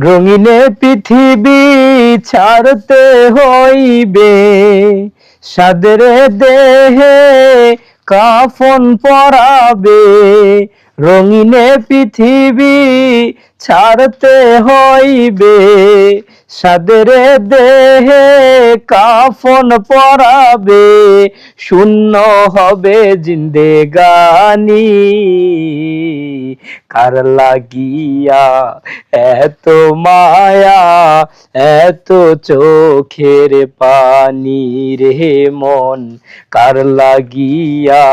রঙিনে পৃথিবী ছাড়তে হইবে, সাদের দেহে কাফন পরাবে। রঙিনে পৃথিবী ছাড়তে হইবে, সাদের দেহে কাফন পরাবে। শূন্য হবে জিন্দেগানি, কার লাগিয়া এত মায়া, এত চোখের পানি রে মন, কার লাগিয়া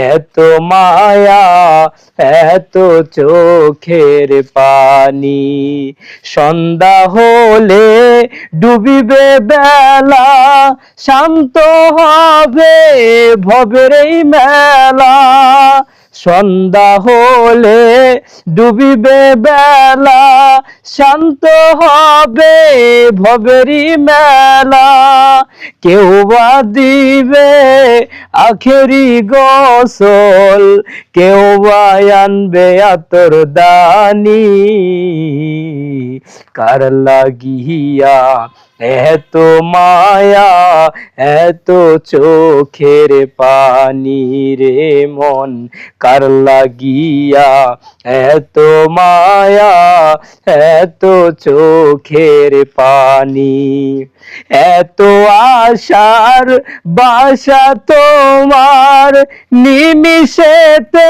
এত মায়া, এত চোখের পানি। সন্ধ্যা হলে ডুবিবে বেলা, শান্ত হবে ভবের এই মেলা। সন্ধ্যা হলে ডুবিবে বেলা, শান্ত হবে ভবেরি মেলা। কেউ বা দিবে আখেরি গোসল, কেউ বা আনবে আতর দানি, কার লাগিয়া এত মায়া, এত চোখের পানি রে মন, কার লাগিয়া এত মায়া, এত চোখের পানি। এত আশার বাসা তোমার, নিমিষেতেই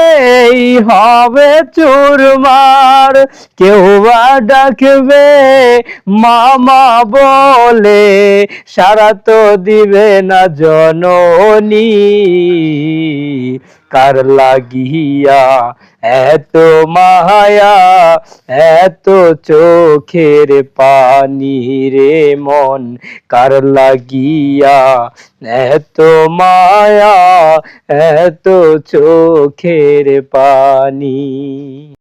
হবে চুরমার। কেউ বা ডাকবে মামা বলে, সারা তো দিবে না জননী, কার লাগিয়া এত মায়া, এত চোখের পানি রে মন, কার লাগিয়া এত মায়া, এত চোখের পানি।